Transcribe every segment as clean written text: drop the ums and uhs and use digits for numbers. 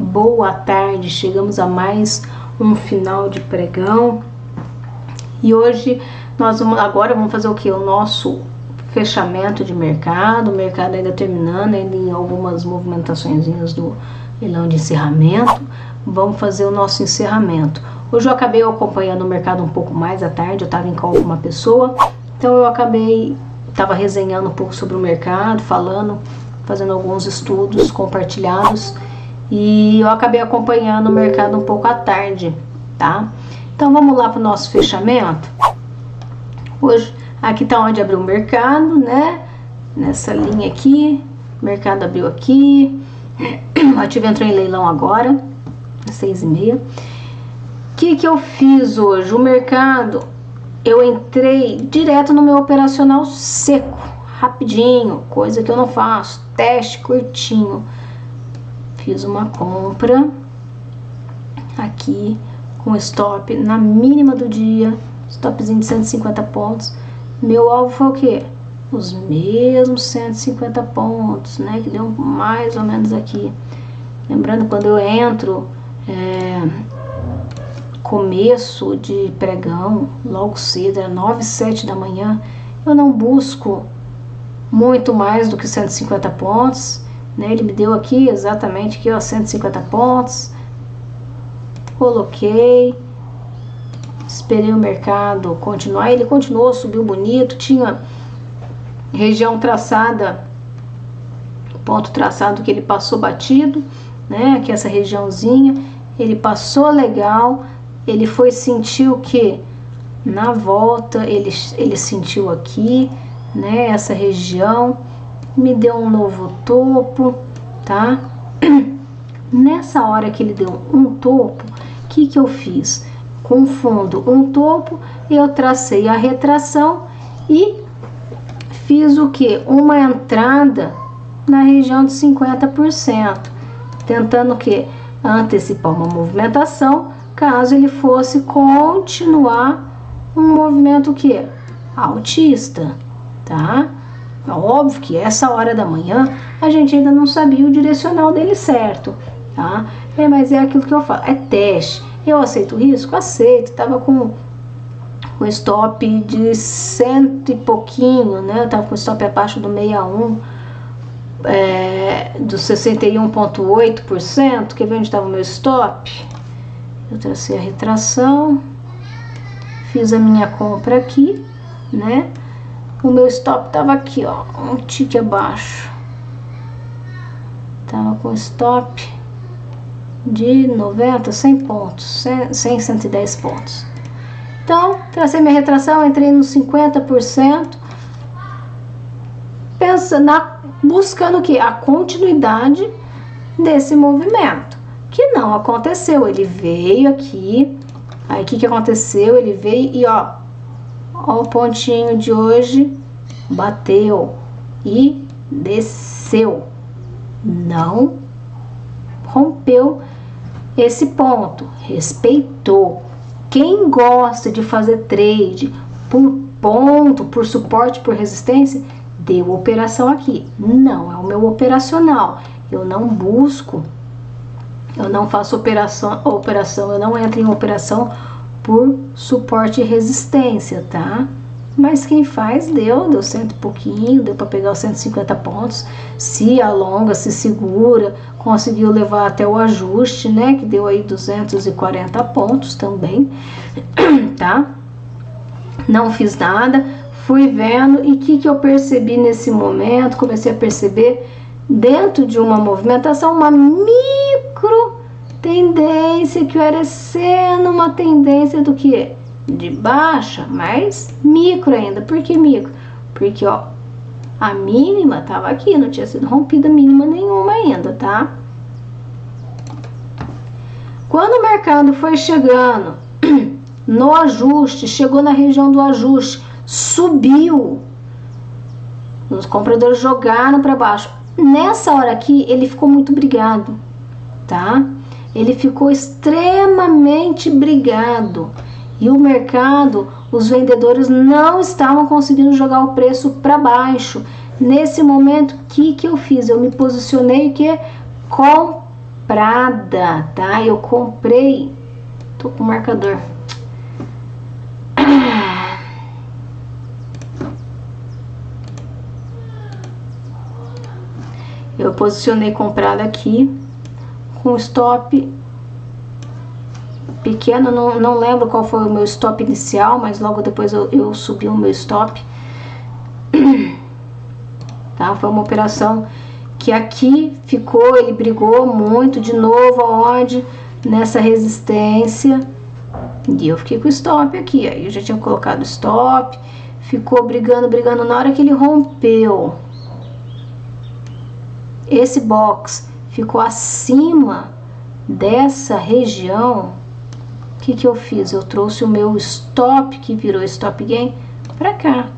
boa tarde. Chegamos a mais um final de pregão. E hoje nós vamos fazer o que? O nosso fechamento de mercado. O mercado ainda terminando, ainda em algumas movimentaçõezinhas do leilão de encerramento. Vamos fazer o nosso encerramento. Hoje eu acabei acompanhando o mercado um pouco mais à tarde. Eu estava em call com uma pessoa, então eu estava resenhando um pouco sobre o mercado, fazendo alguns estudos compartilhados, e eu acabei acompanhando o mercado um pouco à tarde, tá? Então vamos lá para o nosso fechamento. Hoje, aqui tá onde abriu o mercado, né? Nessa linha aqui, o mercado abriu aqui. O ativo entrou em leilão agora, às 6h30. O que eu fiz hoje? O mercado, eu entrei direto no meu operacional seco, rapidinho, coisa que eu não faço, teste curtinho. Fiz uma compra aqui com stop na mínima do dia, stopzinho de 150 pontos. Meu alvo foi o quê? Os mesmos 150 pontos, né? Que deu mais ou menos aqui. Lembrando, quando eu entro começo de pregão, logo cedo, era 9, 7 da manhã, eu não busco muito mais do que 150 pontos, né? Ele me deu aqui, exatamente aqui, ó, 150 pontos, coloquei, esperei o mercado continuar, ele continuou, subiu bonito, tinha região traçada, ponto traçado que ele passou batido, né? Aqui essa regiãozinha, ele passou legal. Ele foi sentir o que? Na volta, ele sentiu aqui, né? Essa região, me deu um novo topo, tá? Nessa hora que ele deu um topo, o que eu fiz? Com fundo um topo, eu tracei a retração e fiz o que? Uma entrada na região de 50%, tentando o que? Antecipar uma movimentação, caso ele fosse continuar um movimento que altista, tá? É óbvio que essa hora da manhã a gente ainda não sabia o direcional dele certo, tá? Mas é aquilo que eu falo, é teste. Eu aceito o risco? Aceito. Tava com o stop de 100 e pouquinho, né? Eu tava com o stop abaixo do 61, do 61,8%. Quer ver onde estava o meu stop? Eu tracei a retração, fiz a minha compra aqui, né? O meu stop tava aqui, ó, um tique abaixo. Tava com stop de 90, 100 pontos, 100, 110 pontos. Então, tracei minha retração, entrei nos 50%, buscando o quê? A continuidade desse movimento. Que não aconteceu, ele veio aqui, aí o que aconteceu? Ele veio e ó o pontinho de hoje, bateu e desceu, não rompeu esse ponto, respeitou. Quem gosta de fazer trade por ponto, por suporte, por resistência, deu operação aqui. Não é o meu operacional, eu não busco. Eu não faço operação, eu não entro em operação por suporte e resistência, tá? Mas quem faz, deu 100 e pouquinho, deu para pegar os 150 pontos, se alonga, se segura, conseguiu levar até o ajuste, né? Que deu aí 240 pontos também, tá? Não fiz nada, fui vendo, e o que eu percebi nesse momento? Comecei a perceber, dentro de uma movimentação, uma micro tendência que era sendo uma tendência do que? De baixa, mas micro ainda. Por que micro? Porque ó, a mínima tava aqui, não tinha sido rompida mínima nenhuma ainda, tá? Quando o mercado foi chegando no ajuste, chegou na região do ajuste, subiu, os compradores jogaram para baixo. Nessa hora aqui, ele ficou muito brigado, tá? Ele ficou extremamente brigado. E o mercado, os vendedores não estavam conseguindo jogar o preço para baixo. Nesse momento, o que eu fiz? Eu me posicionei com comprada, tá? Eu comprei, tô com o marcador. Eu posicionei comprada aqui, com stop pequeno, não lembro qual foi o meu stop inicial, mas logo depois eu subi o meu stop. Tá? Foi uma operação que aqui ficou, ele brigou muito de novo, aonde? Nessa resistência, e eu fiquei com o stop aqui, aí eu já tinha colocado stop, ficou brigando, na hora que ele rompeu, esse box ficou acima dessa região, o que eu fiz? Eu trouxe o meu stop, que virou stop gain, pra cá.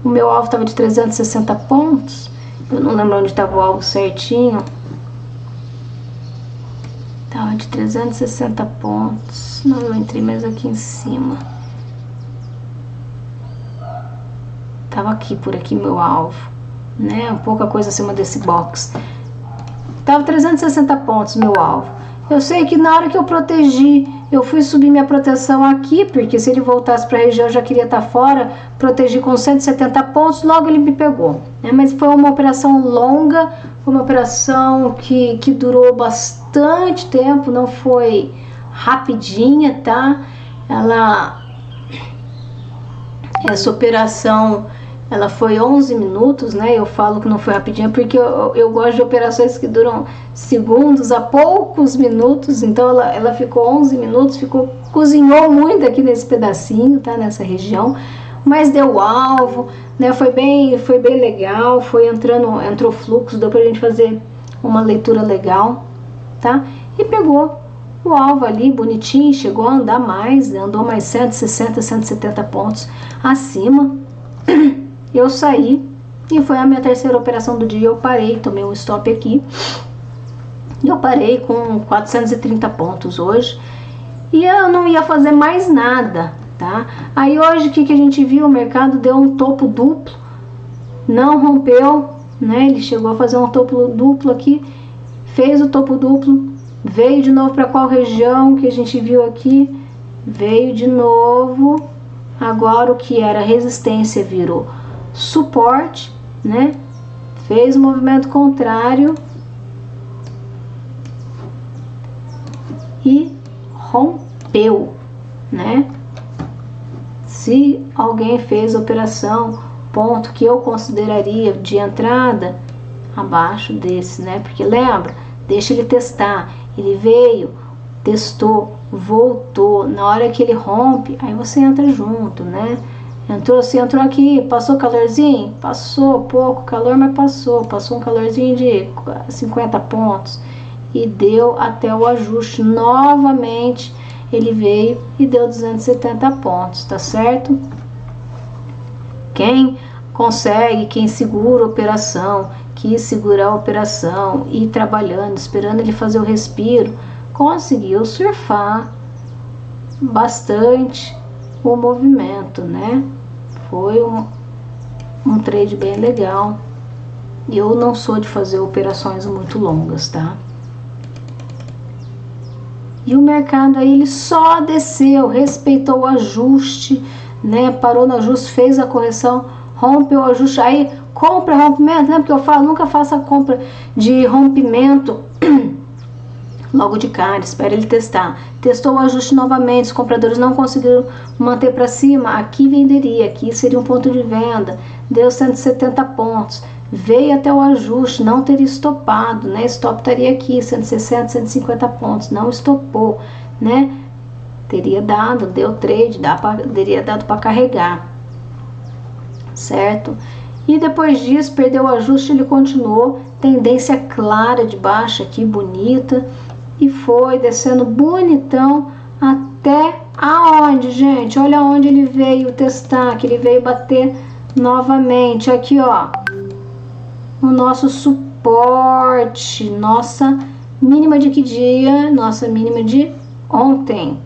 O meu alvo estava de 360 pontos, eu não lembro onde estava o alvo certinho, estava de 360 pontos, não, eu entrei mais aqui em cima, estava aqui, por aqui meu alvo, né, pouca coisa acima desse box, tava 360 pontos meu alvo. Eu sei que na hora que eu protegi, eu fui subir minha proteção aqui, porque se ele voltasse para a região eu já queria estar fora, protegi com 170 pontos, logo ele me pegou, né? Mas foi uma operação longa, foi uma operação que durou bastante tempo, não foi rapidinha, tá? Essa operação, ela foi 11 minutos, né? Eu falo que não foi rapidinho porque eu gosto de operações que duram segundos a poucos minutos. Então ela ficou 11 minutos, cozinhou muito aqui nesse pedacinho, tá? Nessa região, mas deu alvo, né? Foi bem legal, entrou fluxo, deu pra gente fazer uma leitura legal, tá? E pegou o alvo ali bonitinho, chegou a andar mais, andou mais 160, 170 pontos acima. Eu saí e foi a minha terceira operação do dia. Eu parei, tomei um stop aqui. Eu parei com 430 pontos hoje e eu não ia fazer mais nada, tá? Aí hoje o que a gente viu? O mercado deu um topo duplo, não rompeu, né? Ele chegou a fazer um topo duplo aqui, fez o topo duplo, veio de novo para qual região que a gente viu aqui? Veio de novo. Agora o que era resistência virou suporte, né? Fez o movimento contrário e rompeu, né? Se alguém fez a operação, ponto que eu consideraria de entrada abaixo desse, né? Porque lembra, deixa ele testar. Ele veio, testou, voltou. Na hora que ele rompe, aí você entra junto, né? Você entrou aqui, passou calorzinho? Passou pouco calor, mas passou um calorzinho de 50 pontos e deu até o ajuste. Novamente ele veio e deu 270 pontos, tá certo? Quem consegue, quem segura a operação, quis segurar a operação e ir trabalhando, esperando ele fazer o respiro, conseguiu surfar bastante o movimento, né? Foi um trade bem legal. Eu não sou de fazer operações muito longas, tá? E o mercado aí, ele só desceu, respeitou o ajuste, né? Parou no ajuste, fez a correção, rompeu o ajuste. Aí, compra rompimento, né? Porque eu falo, nunca faça compra de rompimento logo de cara, espera ele testar. Testou o ajuste novamente, os compradores não conseguiram manter para cima, aqui venderia, aqui seria um ponto de venda, deu 170 pontos, veio até o ajuste, não teria estopado, né? Stop estaria aqui, 160, 150 pontos, não estopou, né? Teria dado, deu trade, teria dado para carregar, certo? E depois disso, perdeu o ajuste, ele continuou, tendência clara de baixa aqui, bonita, e foi descendo bonitão até aonde, gente? Olha onde ele veio testar, que ele veio bater novamente. Aqui, ó, o nosso suporte, nossa mínima de que dia? Nossa mínima de ontem.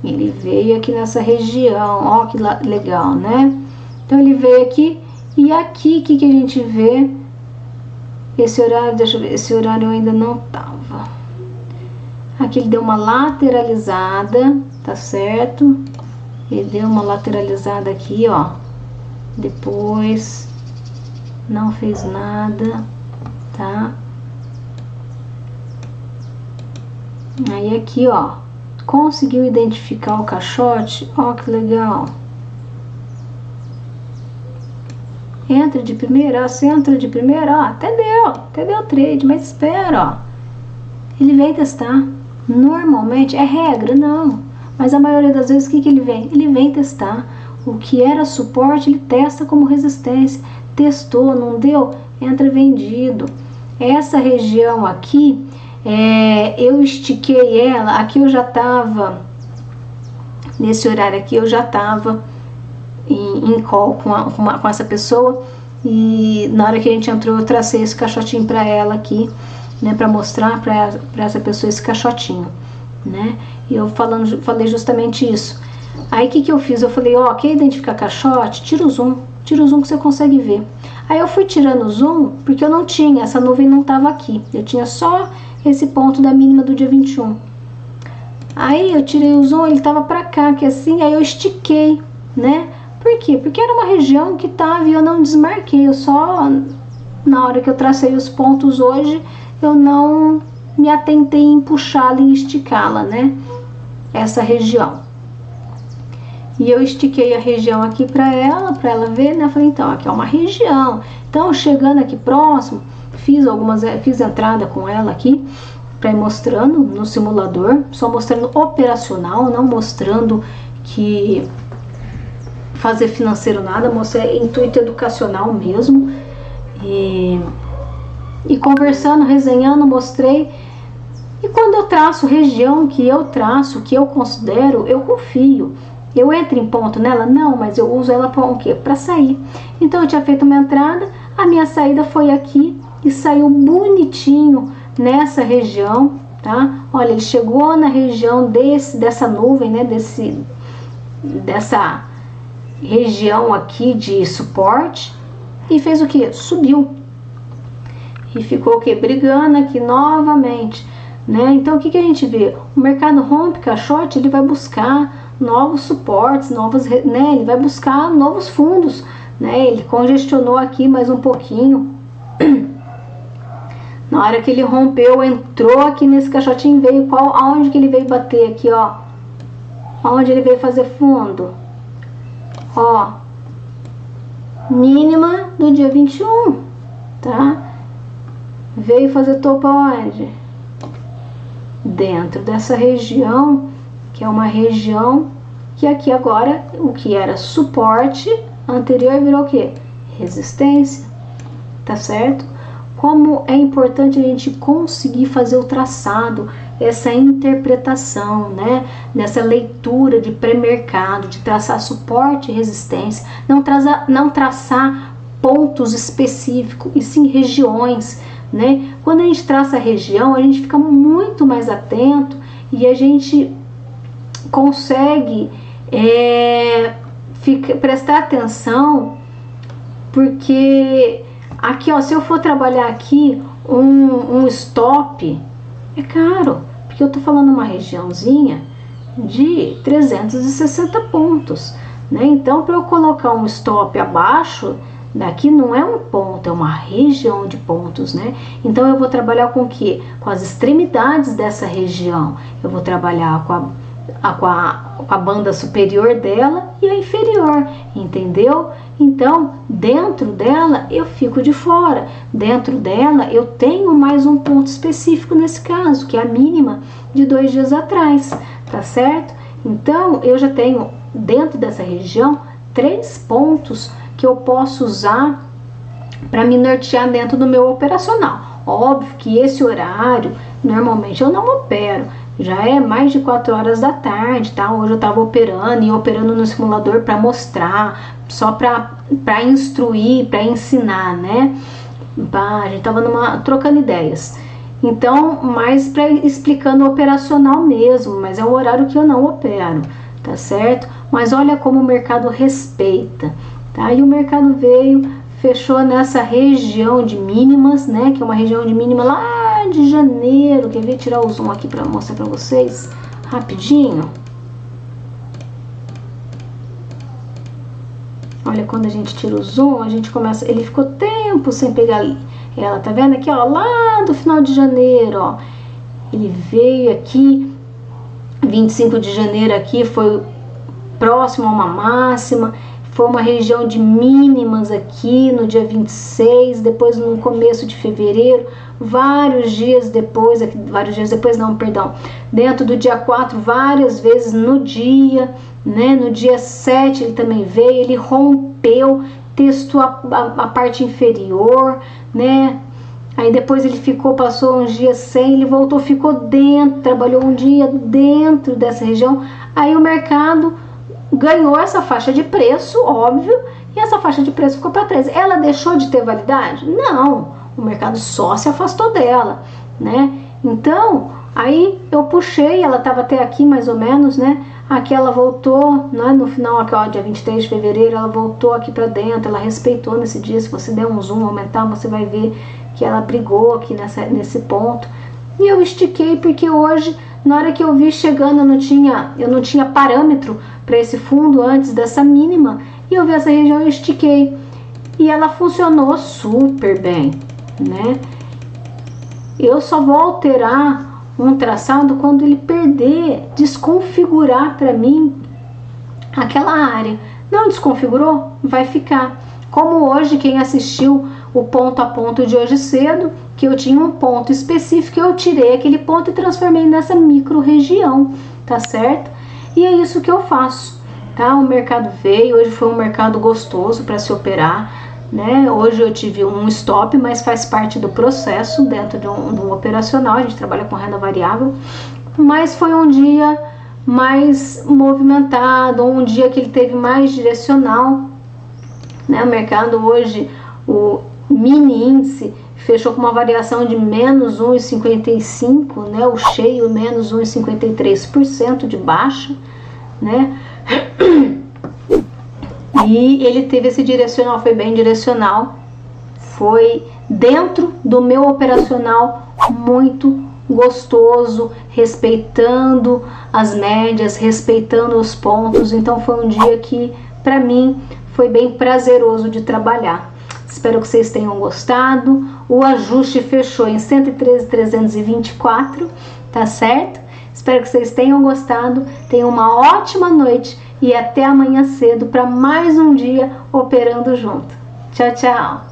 Ele veio aqui nessa região, ó que legal, né? Então ele veio aqui e aqui, o que a gente vê? Esse horário, deixa eu ver, esse horário eu ainda não tava. Aqui ele deu uma lateralizada, tá certo? Ele deu uma lateralizada aqui, ó. Depois não fez nada, tá? Aí aqui, ó, conseguiu identificar o caixote, ó que legal. Entra de primeira, ó, você entra de primeira, ó, até deu trade, mas espera, ó. Ele vem testar. Normalmente, é regra, não. Mas a maioria das vezes, o que ele vem? Ele vem testar. O que era suporte, ele testa como resistência. Testou, não deu? Entra vendido. Essa região aqui, eu estiquei ela. Aqui eu já tava, nesse horário aqui, eu já tava em call com essa pessoa. E na hora que a gente entrou, eu tracei esse caixotinho para ela aqui, né, para mostrar para essa pessoa esse caixotinho, né? E eu falei justamente isso. Aí o que eu fiz? Eu falei, ó, quer identificar caixote? Tira o zoom que você consegue ver. Aí eu fui tirando o zoom, porque eu não tinha, essa nuvem não tava aqui. Eu tinha só esse ponto da mínima do dia 21. Aí eu tirei o zoom, ele tava pra cá, que assim, aí eu estiquei, né? Por quê? Porque era uma região que tava e eu não desmarquei. Eu só, na hora que eu tracei os pontos hoje, eu não me atentei em puxá-la e esticá-la, né? Essa região. E eu estiquei a região aqui para ela ver, né? Falei, então, aqui é uma região. Então, chegando aqui próximo, fiz entrada com ela aqui, para ir mostrando no simulador, só mostrando operacional, não mostrando que fazer financeiro nada, mostrei intuito educacional mesmo. E conversando, resenhando, mostrei. E quando eu traço região que eu considero, eu confio. Eu entro em ponto nela? Não, mas eu uso ela para o quê? Para sair. Então eu tinha feito uma entrada, a minha saída foi aqui e saiu bonitinho nessa região, tá? Olha, ele chegou na região dessa nuvem, né? Dessa região aqui de suporte e fez o que? Subiu. E ficou o que? Brigando aqui novamente, né? Então o que a gente vê? O mercado rompe caixote, ele vai buscar novos suportes, né? Ele vai buscar novos fundos, né? Ele congestionou aqui mais um pouquinho. Na hora que ele rompeu, entrou aqui nesse caixotinho, veio aonde que ele veio bater aqui, ó? Aonde ele veio fazer fundo? Ó, mínima do dia 21, tá? Veio fazer topo aonde? Dentro dessa região, que é uma região que aqui agora, o que era suporte anterior virou o quê? Resistência, tá certo? Como é importante a gente conseguir fazer o traçado, essa interpretação, né? Nessa leitura de pré-mercado, de traçar suporte e resistência, não traçar pontos específicos, e sim regiões, né? Quando a gente traça a região, a gente fica muito mais atento e a gente consegue prestar atenção, porque aqui, ó, se eu for trabalhar aqui um stop, é caro, porque eu tô falando uma regiãozinha de 360 pontos, né? Então, para eu colocar um stop abaixo daqui, não é um ponto, é uma região de pontos, né? Então, eu vou trabalhar com o quê? Com as extremidades dessa região. Eu vou trabalhar com a banda superior dela e a inferior, entendeu? Então, dentro dela, eu fico de fora. Dentro dela, eu tenho mais um ponto específico nesse caso, que é a mínima de 2 dias atrás, tá certo? Então, eu já tenho, dentro dessa região, 3 pontos que eu posso usar para me nortear dentro do meu operacional. Óbvio que esse horário, normalmente, eu não opero. Já é mais de 4 horas da tarde, tá? Hoje eu tava operando no simulador para mostrar, só para instruir, para ensinar, né? A gente tava trocando ideias. Então, mais explicando o operacional mesmo, mas é um horário que eu não opero, tá certo? Mas olha como o mercado respeita, tá? E o mercado veio, fechou nessa região de mínimas, né? Que é uma região de mínima lá de janeiro. Quer ver? Tirar o zoom aqui para mostrar para vocês rapidinho. Olha, quando a gente tira o zoom, a gente começa... Ele ficou tempo sem pegar ela, tá vendo aqui, ó? Lá do final de janeiro, ó. Ele veio aqui, 25 de janeiro aqui, foi próximo a uma máxima. Foi uma região de mínimas aqui no dia 26, depois no começo de fevereiro, vários dias depois não, perdão, dentro do dia 4, várias vezes no dia, né? No dia 7 ele também veio, ele rompeu, testou a parte inferior, né? Aí depois ele passou uns dias sem, ele voltou, ficou dentro, trabalhou um dia dentro dessa região. Aí o mercado ganhou essa faixa de preço, óbvio, e essa faixa de preço ficou para trás. Ela deixou de ter validade? Não, o mercado só se afastou dela, né? Então, aí eu puxei, ela estava até aqui mais ou menos, né? Aqui ela voltou, né? No final, aqui, ó, dia 23 de fevereiro, ela voltou aqui para dentro, ela respeitou nesse dia. Se você der um zoom, aumentar, você vai ver que ela brigou aqui nesse ponto. E eu estiquei porque hoje, na hora que eu vi chegando, eu não tinha parâmetro para esse fundo antes dessa mínima, e eu vi essa região e eu estiquei. E ela funcionou super bem, né? Eu só vou alterar um traçado quando ele desconfigurar para mim aquela área. Não desconfigurou? Vai ficar. Como hoje, quem assistiu o ponto a ponto de hoje cedo, que eu tinha um ponto específico, eu tirei aquele ponto e transformei nessa micro região, tá certo? E é isso que eu faço, tá? O mercado veio, hoje foi um mercado gostoso para se operar, né? Hoje eu tive um stop, mas faz parte do processo dentro de um operacional, a gente trabalha com renda variável, mas foi um dia mais movimentado, um dia que ele teve mais direcional, né? O mercado hoje, o mini índice fechou com uma variação de menos 1,55, né? O cheio menos 1,53% de baixa, né? E ele teve esse direcional, foi bem direcional, foi dentro do meu operacional, muito gostoso, respeitando as médias, respeitando os pontos. Então foi um dia que para mim foi bem prazeroso de trabalhar. Espero que vocês tenham gostado. O ajuste fechou em 113.324, tá certo? Espero que vocês tenham gostado. Tenham uma ótima noite e até amanhã cedo para mais um dia operando junto. Tchau, tchau!